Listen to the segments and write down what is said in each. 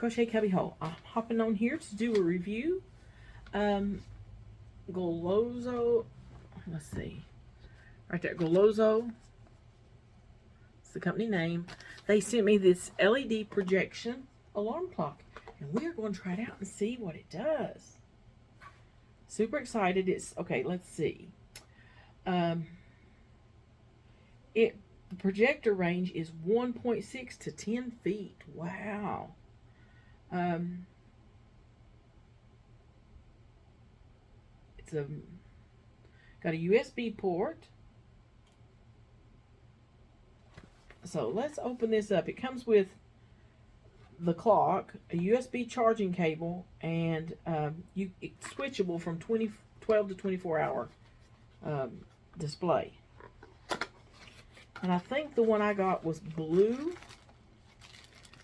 Crochet Cubby Hole. I'm hopping on here to do a review. Goloza, let's see, right there, Goloza, it's the company name. They sent me this LED projection alarm clock, and we're going to try it out and see what it does. Super excited. It's okay. Let's see. The projector range is 1.6 to 10 feet. Wow. It's got a USB port. So let's open this up. It comes with the clock, a USB charging cable, and it's switchable from 12 to 24 hour display. And I think the one I got was blue.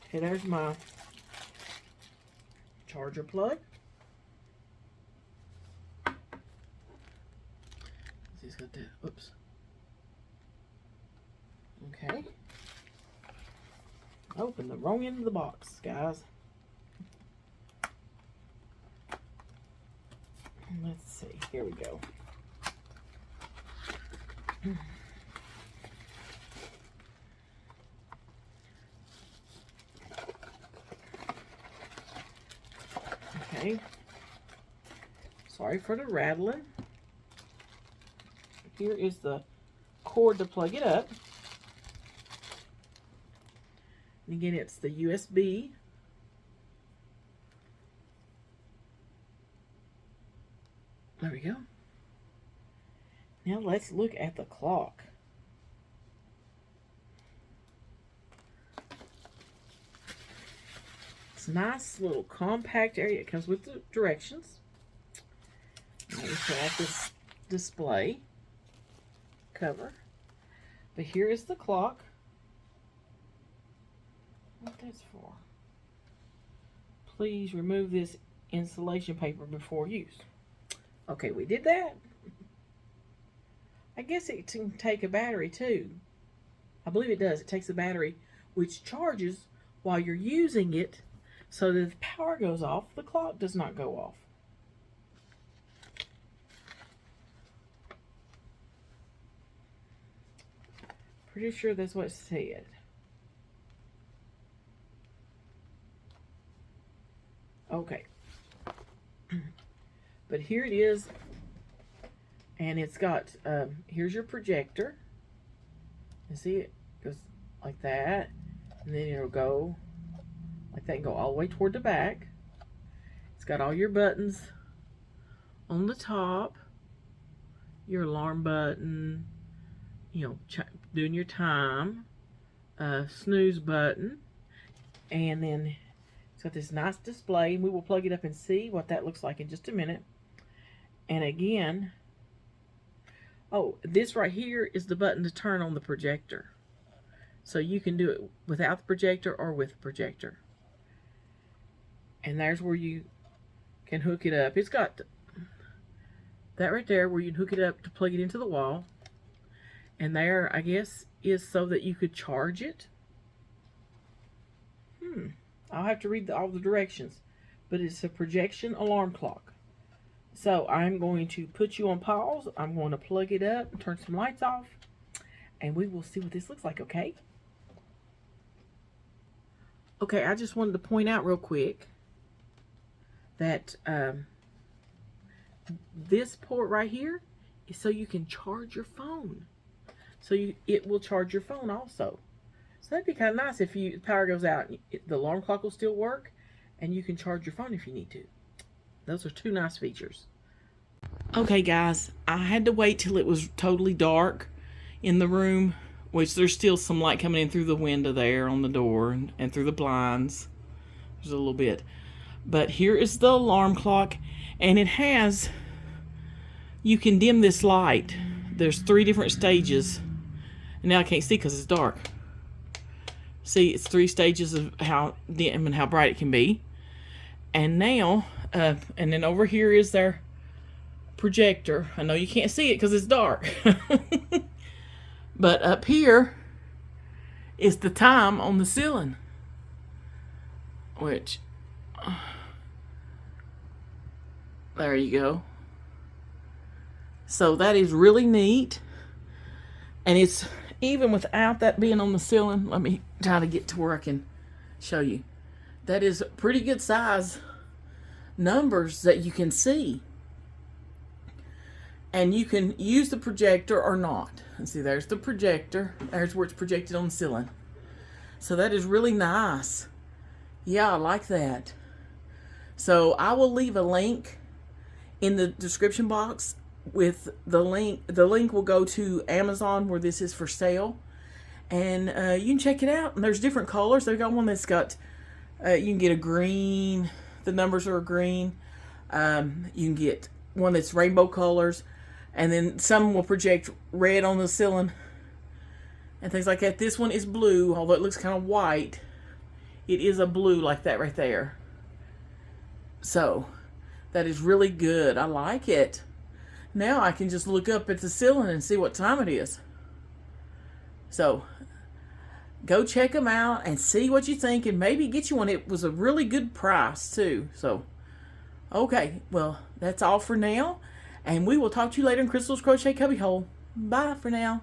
Okay, there's my charger plug. He's got that. Oops. Okay. Open the wrong end of the box, guys. Let's see. Here we go. Okay. Sorry for the rattling. Here is the cord to plug it up. And again, it's the USB. There we go. Now let's look at the clock. It's a nice little compact area. It comes with the directions. Now we pull out this display cover. But here is the clock. What that's for? Please remove this insulation paper before use. Okay, we did that. I guess it can take a battery too. I believe it does. It takes a battery which charges while you're using it, so that if the power goes off, the clock does not go off. Pretty sure that's what it said. Okay. But here it is. And it's got, here's your projector. You see it goes like that. And then it'll go like that and go all the way toward the back. It's got all your buttons on the top. Your alarm button, you know, doing your time, snooze button, and then it's got this nice display, and we will plug it up and see what that looks like in just a minute. And again, oh, this right here is the button to turn on the projector. So you can do it without the projector or with the projector. And there's where you can hook it up. It's got that right there where you can hook it up to plug it into the wall. And there, I guess, is so that you could charge it. I'll have to read all the directions. But it's a projection alarm clock. So I'm going to put you on pause. I'm going to plug it up and turn some lights off. And we will see what this looks like, okay? Okay, I just wanted to point out real quick that this port right here is so you can charge your phone. So it will charge your phone also. So that'd be kind of nice if the power goes out. The alarm clock will still work, and you can charge your phone if you need to. Those are two nice features. Okay, guys, I had to wait till it was totally dark in the room, which there's still some light coming in through the window there on the door and through the blinds. There's a little bit. But here is the alarm clock, and it has, you can dim this light. There's 3 different stages. And now I can't see because it's dark. See, it's 3 stages of how dim and how bright it can be. And now, and then over here is their projector. I know you can't see it because it's dark. But up here is the time on the ceiling, which There you go. So that is really neat. And it's even without that being on the ceiling. Let me try to get to where I can show you. That is pretty good size numbers that you can see. And you can use the projector or not. And see, there's the projector. There's where it's projected on the ceiling. So that is really nice. Yeah, I like that. So I will leave a link in the description box with the link. The link will go to Amazon where this is for sale. And you can check it out. And there's different colors. They've got one that's got, you can get a green. The numbers are green. You can get one that's rainbow colors. And then some will project red on the ceiling and things like that. This one is blue, although it looks kind of white. It is a blue like that right there. So that is really good. I like it. Now I can just look up at the ceiling and see what time it is. So go check them out and see what you think, and maybe get you one. It was a really good price too. So okay, well, that's all for now. And we will talk to you later in Crystal's Crochet Cubbyhole. Bye for now.